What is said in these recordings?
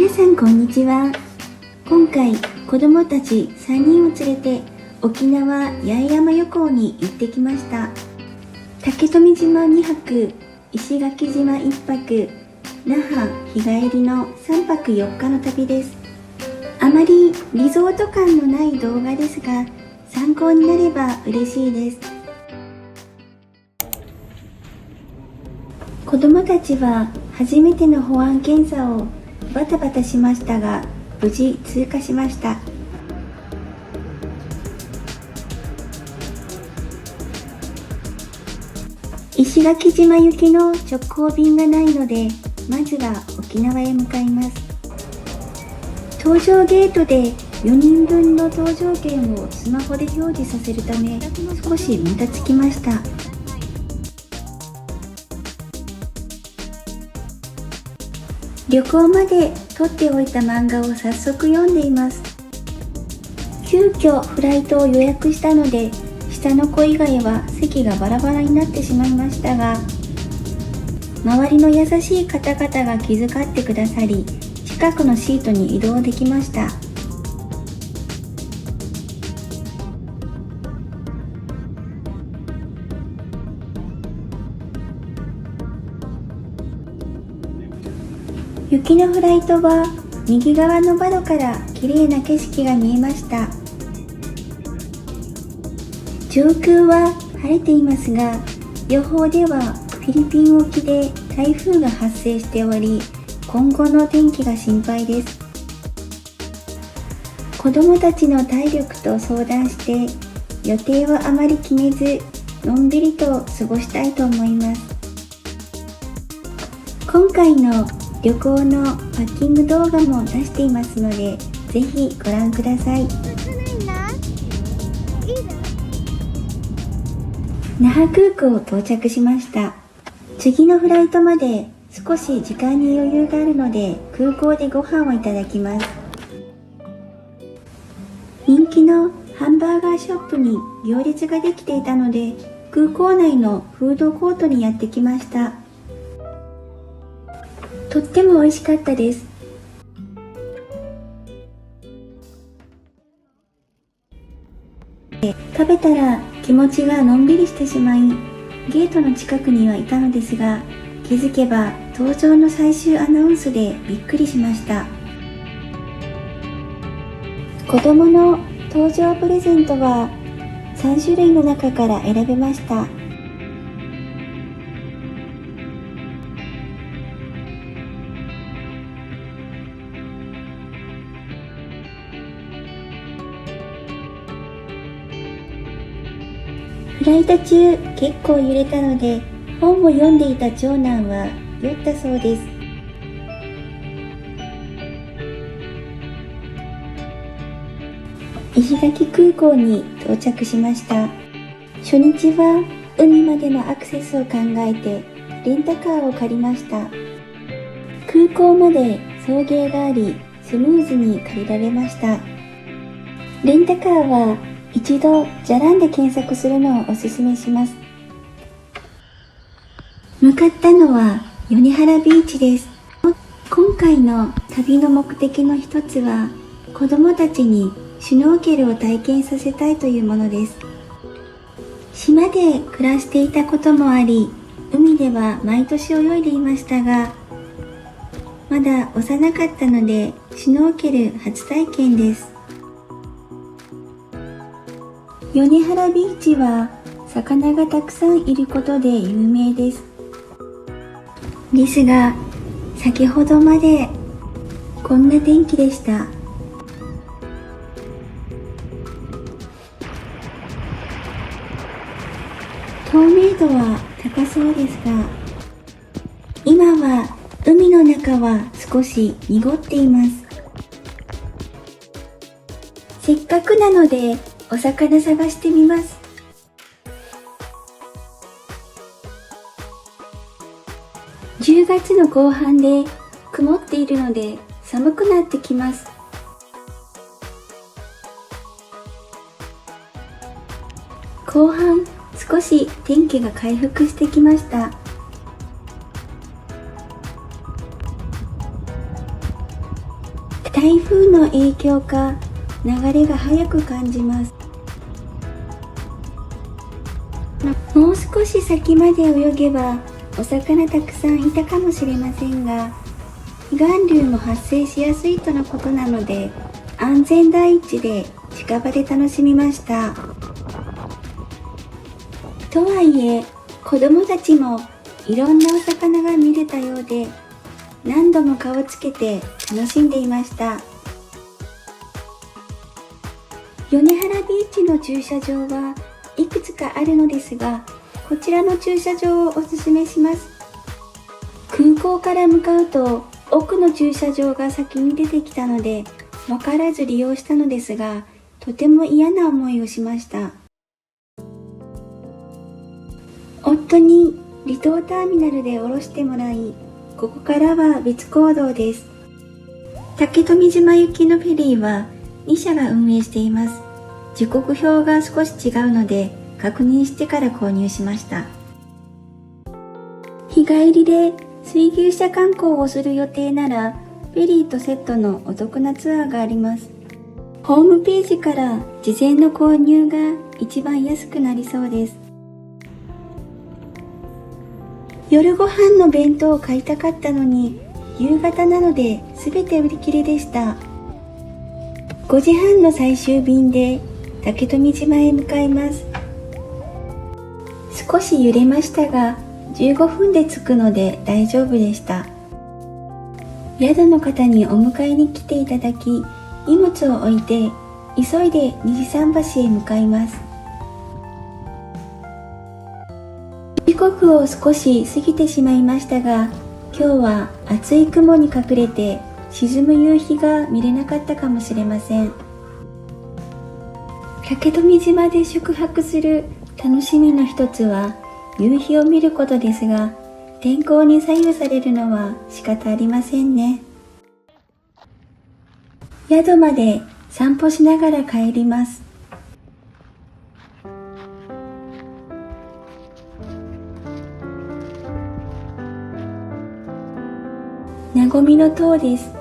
皆さんこんにちは。今回子どもたち3人を連れて沖縄八重山旅行に行ってきました。竹富島2泊、石垣島1泊、那覇日帰りの3泊4日の旅です。あまりリゾート感のない動画ですが、参考になれば嬉しいです。子どもたちは初めての保安検査をバタバタしましたが、無事通過しました。石垣島行きの直行便がないので、まずは沖縄へ向かいます。搭乗ゲートで4人分の搭乗券をスマホで表示させるため、少しもたつきました。旅行まで撮っておいた漫画を早速読んでいます。急遽フライトを予約したので、下の子以外は席がバラバラになってしまいましたが、周りの優しい方々が気遣ってくださり、近くのシートに移動できました。行きのフライトは右側の窓から綺麗な景色が見えました。上空は晴れていますが、予報ではフィリピン沖で台風が発生しており、今後の天気が心配です。子どもたちの体力と相談して、予定はあまり決めず、のんびりと過ごしたいと思います。今回の旅行のパッキング動画も出していますので、ぜひご覧ください。那覇空港到着しました。次のフライトまで少し時間に余裕があるので、空港でご飯をいただきます。人気のハンバーガーショップに行列ができていたので、空港内のフードコートにやってきました。とっても美味しかったです。食べたら気持ちがのんびりしてしまい、ゲートの近くにはいたのですが、気づけば搭乗の最終アナウンスでびっくりしました。子供の搭乗プレゼントは3種類の中から選べました。フライト中結構揺れたので、本を読んでいた長男は酔ったそうです。石垣空港に到着しました。初日は海までのアクセスを考えてレンタカーを借りました。空港まで送迎があり、スムーズに借りられました。レンタカーは一度じゃらんで検索するのをおすすめします。向かったのは米原ビーチです。今回の旅の目的の一つは、子どもたちにシュノーケルを体験させたいというものです。島で暮らしていたこともあり、海では毎年泳いでいましたが、まだ幼かったのでシュノーケル初体験です。米原ビーチは魚がたくさんいることで有名です。ですが、先ほどまでこんな天気でした。透明度は高そうですが、今は海の中は少し濁っています。せっかくなのでお魚探してみます。10月の後半で曇っているので寒くなってきます。後半少し天気が回復してきました。台風の影響か流れが速く感じます。もう少し先まで泳げばお魚たくさんいたかもしれませんが、離岸流も発生しやすいとのことなので、安全第一で近場で楽しみました。とはいえ、子供たちもいろんなお魚が見れたようで、何度も顔つけて楽しんでいました。米原ビーチの駐車場はいくつかあるのですが、こちらの駐車場をおすすめします。空港から向かうと奥の駐車場が先に出てきたので、分からず利用したのですが、とても嫌な思いをしました。夫に離島ターミナルで降ろしてもらい、ここからは別行動です。竹富島行きのフェリーは2社が運営しています。時刻表が少し違うので確認してから購入しました。日帰りで水牛車観光をする予定なら、フェリーとセットのお得なツアーがあります。ホームページから事前の購入が一番安くなりそうです。夜ご飯の弁当を買いたかったのに、夕方なので全て売り切れでした。5時半の最終便で竹富島へ向かいます。少し揺れましたが、15分で着くので大丈夫でした。宿の方にお迎えに来ていただき、荷物を置いて急いで虹桟橋へ向かいます。時刻を少し過ぎてしまいましたが、今日は厚い雲に隠れて沈む夕日が見れなかったかもしれません。竹富島で宿泊する楽しみの一つは夕日を見ることですが、天候に左右されるのは仕方ありませんね。宿まで散歩しながら帰ります。なごみの塔です。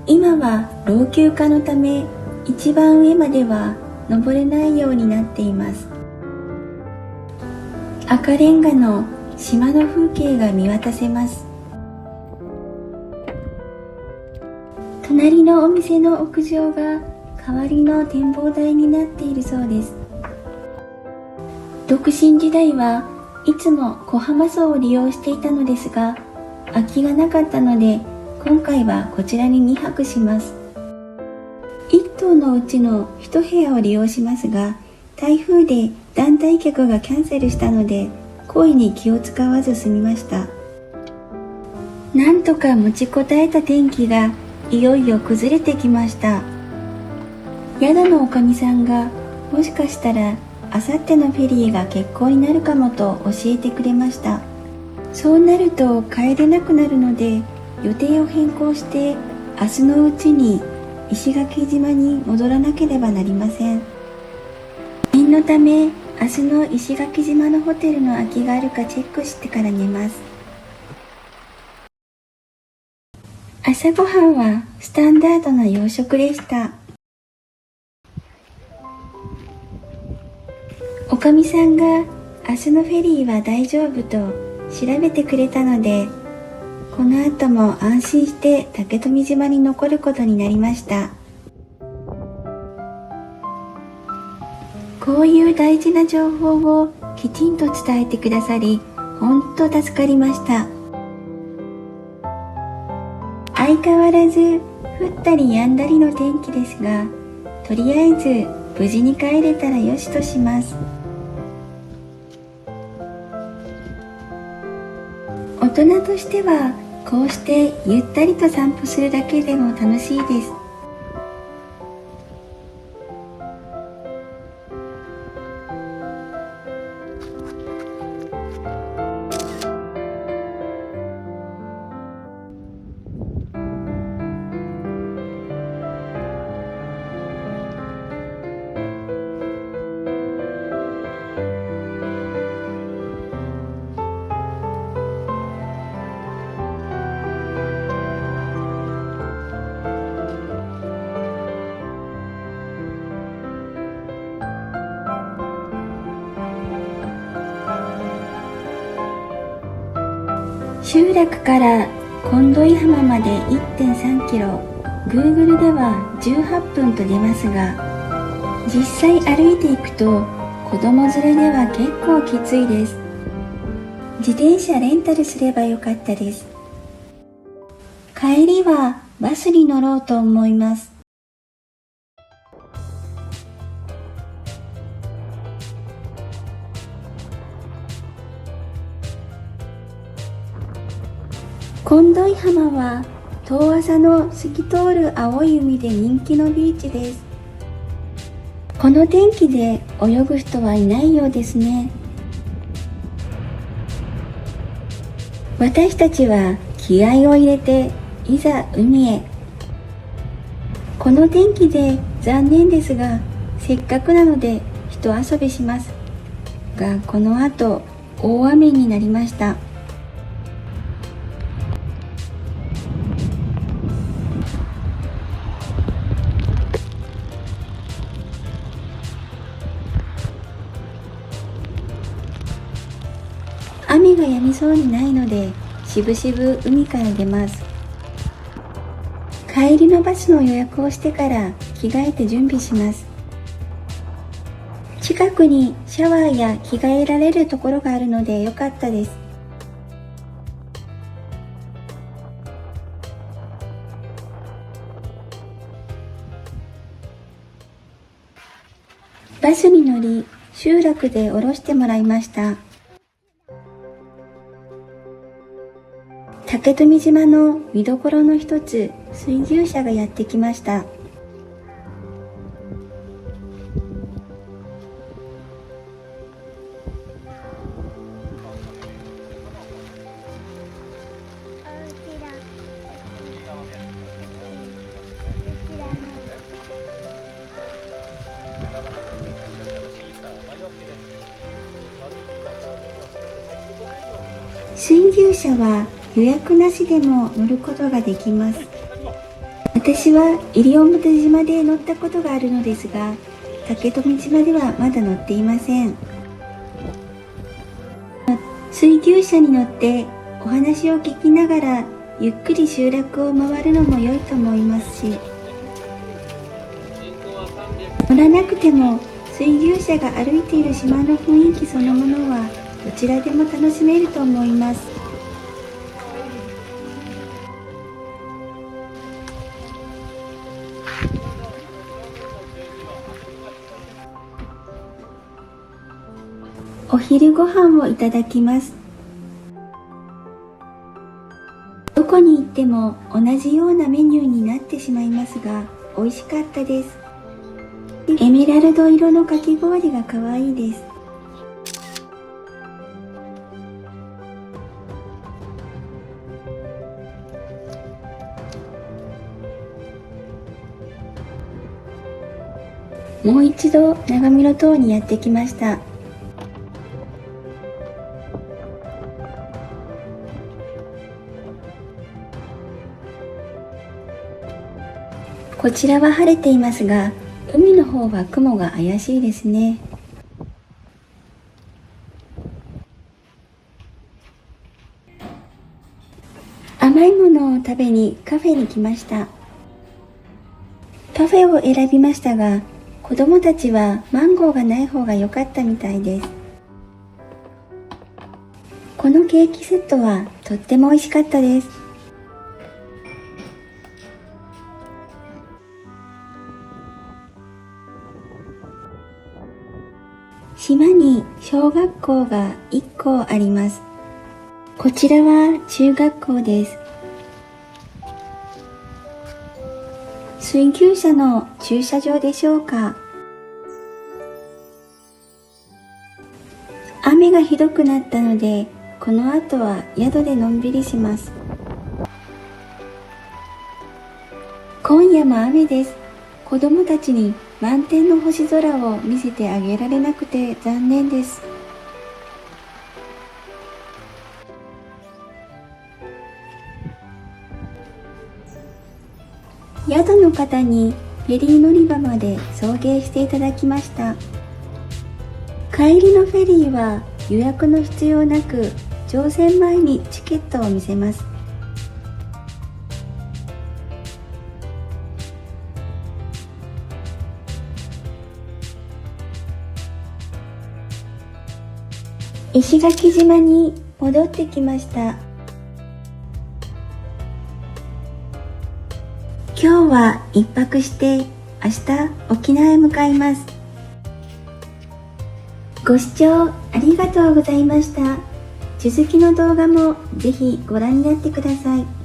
今は老朽化のため一番上までは登れないようになっています。赤レンガの島の風景が見渡せます。隣のお店の屋上が代わりの展望台になっているそうです。独身時代はいつも小浜荘を利用していたのですが、空きがなかったので今回はこちらに2泊します。1棟のうちの1部屋を利用しますが、台風で団体客がキャンセルしたので恋に気を使わず済みました。なんとか持ちこたえた天気がいよいよ崩れてきました。宿のおかみさんがもしかしたらあさってのフェリーが欠航になるかもと教えてくれました。そうなると帰れなくなるので予定を変更して明日のうちに石垣島に戻らなければなりません。念のため明日の石垣島のホテルの空きがあるかチェックしてから寝ます。朝ごはんはスタンダードな洋食でした。おかみさんが明日のフェリーは大丈夫と調べてくれたので、この後も安心して竹富島に残ることになりました。こういう大事な情報をきちんと伝えてくださり、本当助かりました。相変わらず降ったり止んだりの天気ですが、とりあえず無事に帰れたらよしとします。大人としてはこうしてゆったりと散歩するだけでも楽しいです。集落から近土井浜まで 1.3 キロ、Google では18分と出ますが、実際歩いていくと子供連れでは結構きついです。自転車レンタルすればよかったです。帰りはバスに乗ろうと思います。近土井浜は遠浅の透き通る青い海で人気のビーチです。この天気で泳ぐ人はいないようですね。私たちは気合を入れていざ海へ。この天気で残念ですが、せっかくなので一遊びしますが、この後大雨になりました。雨が止みそうにないので、しぶしぶ海から出ます。帰りのバスの予約をしてから着替えて準備します。近くにシャワーや着替えられるところがあるのでよかったです。バスに乗り、集落で降ろしてもらいました。竹富島の見どころの一つ、水牛車がやってきました。水牛車は予約なしでも乗ることができます。私は西表島で乗ったことがあるのですが、竹富島ではまだ乗っていません。水牛車に乗ってお話を聞きながらゆっくり集落を回るのも良いと思いますし、乗らなくても水牛車が歩いている島の雰囲気そのものはどちらでも楽しめると思います。お昼ご飯をいただきます。どこに行っても同じようなメニューになってしまいますが、美味しかったです。エメラルド色のかき氷が可愛いです。もう一度長見の塔にやってきました。こちらは晴れていますが、海の方は雲が怪しいですね。甘いものを食べにカフェに来ました。パフェを選びましたが、子供たちはマンゴーがない方が良かったみたいです。このケーキセットはとっても美味しかったです。島に小学校が1校あります。こちらは中学校です。水牛車の駐車場でしょうか。雨がひどくなったので、この後は宿でのんびりします。今夜も雨です。子供たちに満天の星空を見せてあげられなくて残念です。宿の方にフェリー乗り場まで送迎していただきました。帰りのフェリーは予約の必要なく、乗船前にチケットを見せます。石垣島に戻ってきました。今日は一泊して明日沖縄へ向かいます。ご視聴ありがとうございました。続きの動画もぜひご覧になってください。